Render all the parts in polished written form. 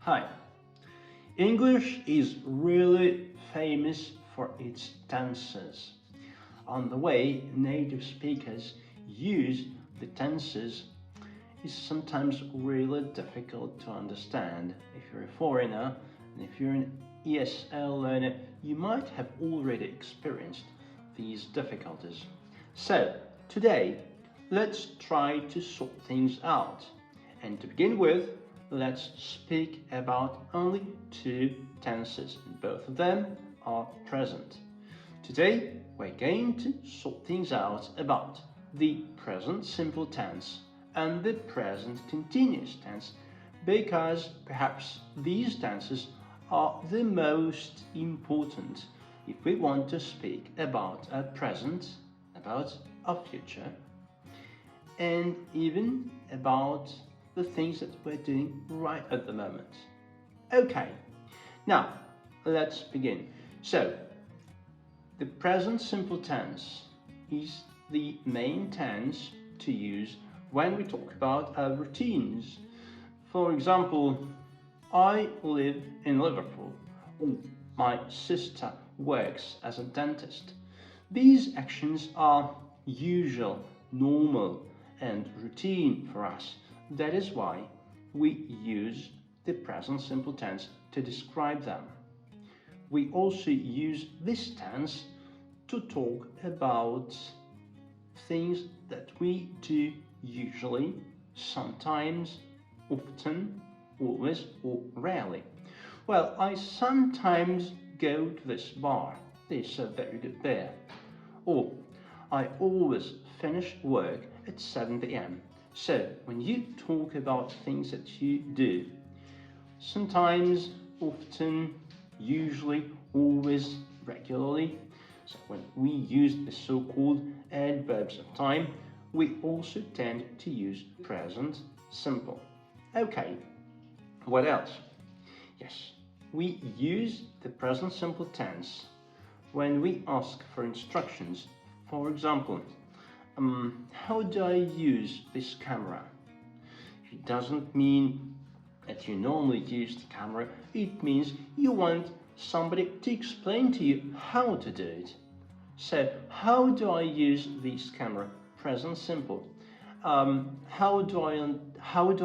Hi. English is really famous for its tenses. On the way native speakers use the tenses is sometimes really difficult to understand. If you're a foreigner and if you're an ESL learner, you might have already experienced these difficulties. So, today, let's try to sort things out. And to begin with, let's speak about only two tenses, and both of them are present. Today, we're going to sort things out about the present simple tense and the present continuous tense, because perhaps these tenses are the most important if we want to speak about our present, about our future, and even about the things that we're doing right at the moment. Okay, now let's begin. So, the present simple tense is the main tense to use when we talk about our routines. For example, I live in Liverpool. My sister works as a dentist. These actions are usual, normal, and routine for us. That is why we use the present simple tense to describe them. We also use this tense to talk about things that we do usually, sometimes, often, always, or rarely. Well, I sometimes go to this bar. There's a very good beer. Or I always finish work at 7 p.m. So, when you talk about things that you do, sometimes, often, usually, always, regularly, so when we use the so-called adverbs of time, we also tend to use present simple. Okay, what else? Yes, we use the present simple tense when we ask for instructions. For example, how do I use this camera? It doesn't mean that you normally use the camera. It means you want somebody to explain to you how to do it. So, how do I use this camera? Present simple. How do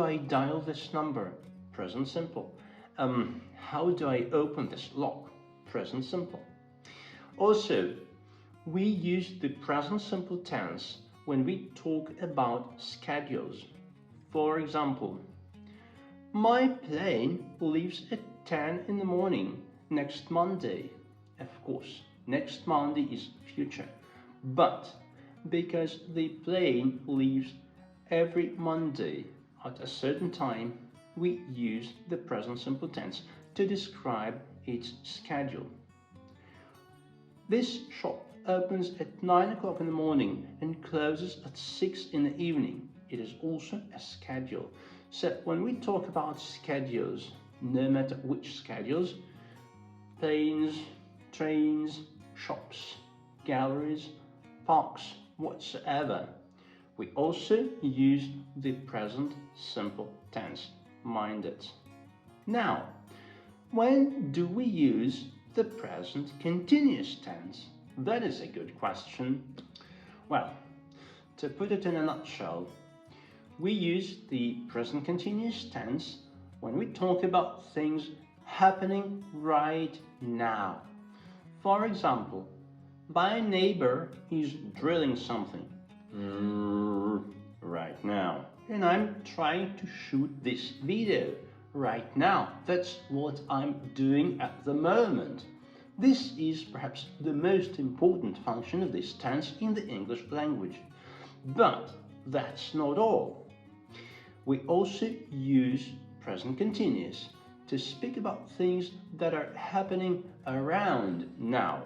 I dial this number? Present simple. How do I open this lock? Present simple. Also, we use the present simple tense when we talk about schedules. For example, my plane leaves at 10 in the morning next Monday. Of course, next Monday is future, but because the plane leaves every Monday at a certain time, we use the present simple tense to describe its schedule. This shop opens at 9 o'clock in the morning and closes at 6 in the evening. It is also a schedule. So when we talk about schedules, no matter which schedules, planes, trains, shops, galleries, parks, whatsoever, we also use the present simple tense. Mind it. Now, when do we use the present continuous tense? That is a good question. Well, to put it in a nutshell, we use the present continuous tense when we talk about things happening right now. For example, my neighbor is drilling something right now, and I'm trying to shoot this video right now. That's what I'm doing at the moment. This is perhaps the most important function of this tense in the English language. But that's not all. We also use present continuous to speak about things that are happening around now,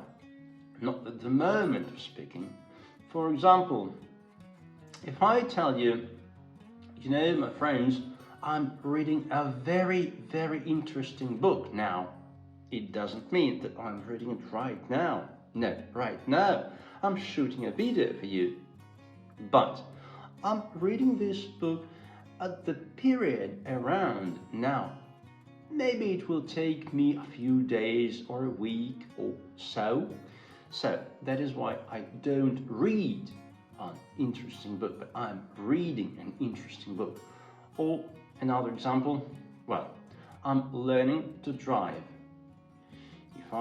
not at the moment of speaking. For example, if I tell you, my friends, I'm reading a very, very interesting book now, it doesn't mean that I'm reading it right now. No, right now, I'm shooting a video for you. But I'm reading this book at the period around now. maybe it will take me a few days or a week or so. So that is why I don't read an interesting book, but I'm reading an interesting book. Or another example, well, I'm learning to drive. If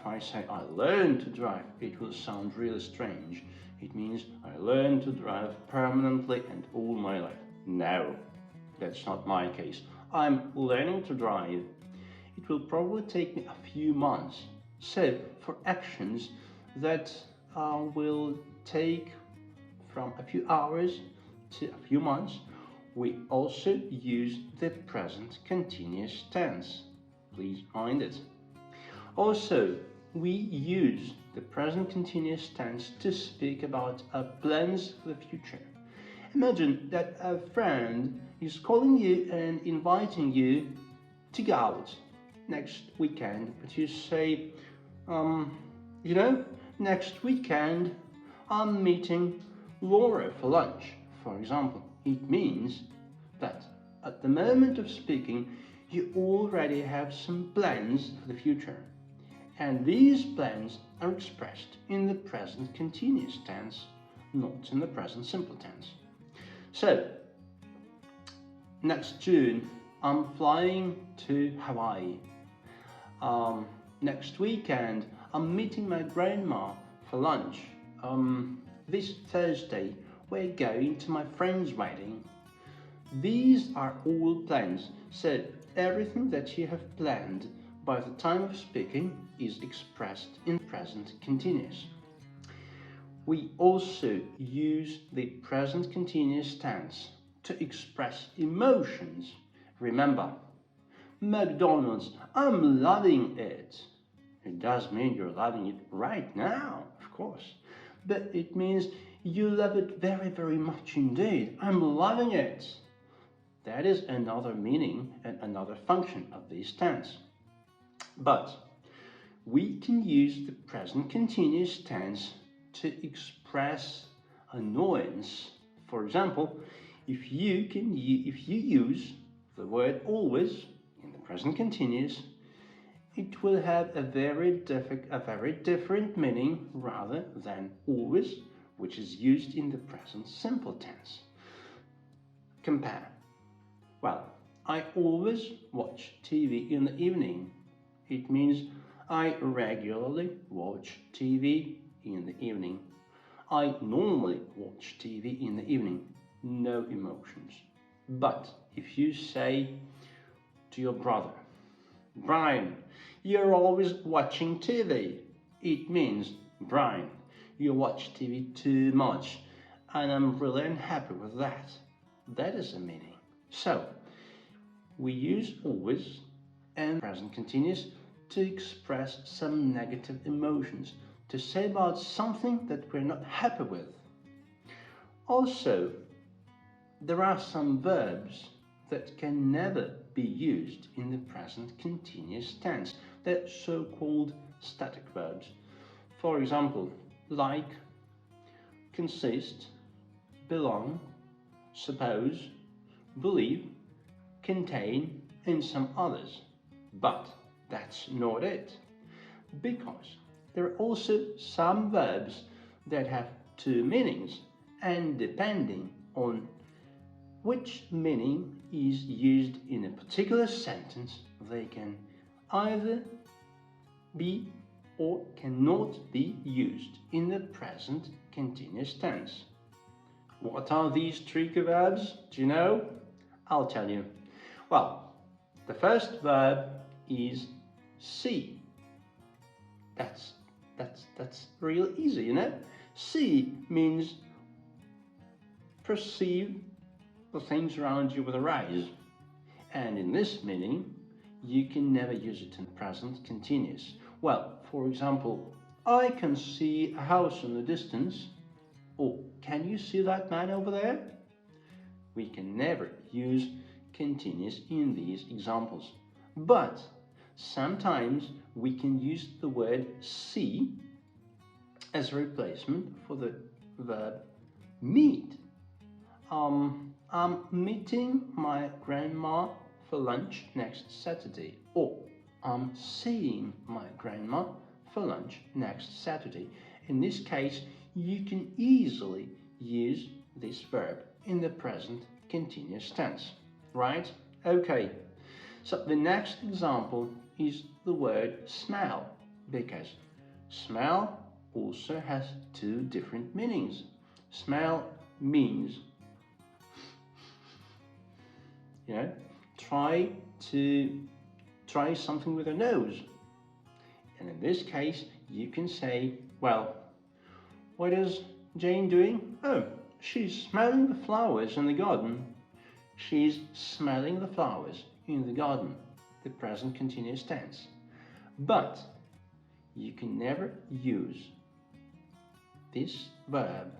I say I learn to drive, it will sound really strange. It means I learn to drive permanently and all my life. No, that's not my case. I'm learning to drive. It will probably take me a few months. So for actions that will take from a few hours to a few months, we also use the present continuous tense. Please mind it. Also, we use the present continuous tense to speak about our plans for the future. Imagine that a friend is calling you and inviting you to go out next weekend, but you say, next weekend I'm meeting Laura for lunch, for example. It means that at the moment of speaking, you already have some plans for the future. And these plans are expressed in the present continuous tense, not in the present simple tense. So, next June, I'm flying to Hawaii. Next weekend, I'm meeting my grandma for lunch. This Thursday, we're going to my friend's wedding. These are all plans, so everything that you have planned by the time of speaking is expressed in present continuous. We also use the present continuous tense to express emotions. Remember, McDonald's, I'm loving it. It does mean you're loving it right now, of course, but it means you love it very, very much indeed. I'm loving it. That is another meaning and another function of this tense. But we can use the present continuous tense to express annoyance. For example, if you use the word always in the present continuous, it will have a very different meaning rather than always, which is used in the present simple tense. Compare. Well, I always watch TV in the evening. It means I regularly watch TV in the evening. I normally watch TV in the evening. No emotions. But if you say to your brother, Brian, you're always watching TV, it means, Brian, you watch TV too much, and I'm really unhappy with that. That is the meaning. So, we use always and present continuous to express some negative emotions, to say about something that we're not happy with. Also, there are some verbs that can never be used in the present continuous tense. They're so-called static verbs. For example, like, consist, belong, suppose, believe, contain, and some others. But that's not it, because there are also some verbs that have two meanings, and depending on which meaning is used in a particular sentence, they can either be or cannot be used in the present continuous tense. What are these tricky verbs? Do you know? I'll tell you. Well, the first verb is see. That's real easy, you know? See means perceive the things around you with your eyes. And in this meaning, you can never use it in present continuous. Well, for example, I can see a house in the distance. Or, can you see that man over there? We can never use continuous in these examples. But sometimes we can use the word see as a replacement for the verb meet. I'm meeting my grandma for lunch next Saturday, or I'm seeing my grandma for lunch next Saturday. In this case, you can easily use this verb in the present continuous tense, right? Okay, so the next example is the word smell, because smell also has two different meanings. Smell means, try something with your nose. And in this case, you can say, well, what is Jane doing? Oh, she's smelling the flowers in the garden. She's smelling the flowers in the garden, the present continuous tense. But you can never use this verb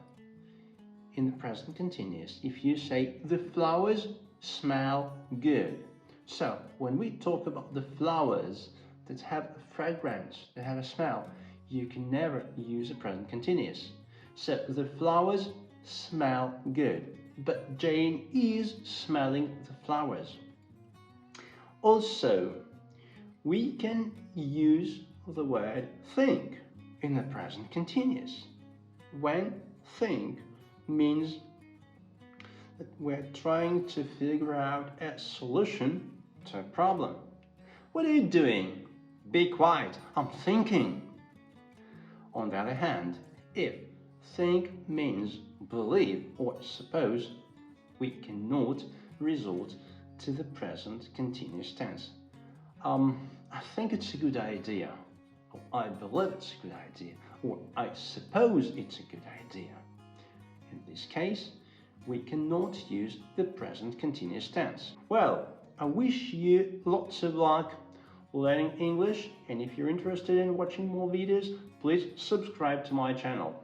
in the present continuous if you say the flowers smell good. So when we talk about the flowers that have a fragrance, that have a smell, you can never use a present continuous. So the flowers smell good, but Jane is smelling the flowers. Also, we can use the word think in the present continuous. When think means that we're trying to figure out a solution to a problem. What are you doing? Be quiet, I'm thinking. On the other hand, if think means believe or suppose, we cannot resort to the present continuous tense. I think it's a good idea, or I believe it's a good idea, or I suppose it's a good idea. In this case, we cannot use the present continuous tense. Well, I wish you lots of luck learning English, and if you're interested in watching more videos, please subscribe to my channel.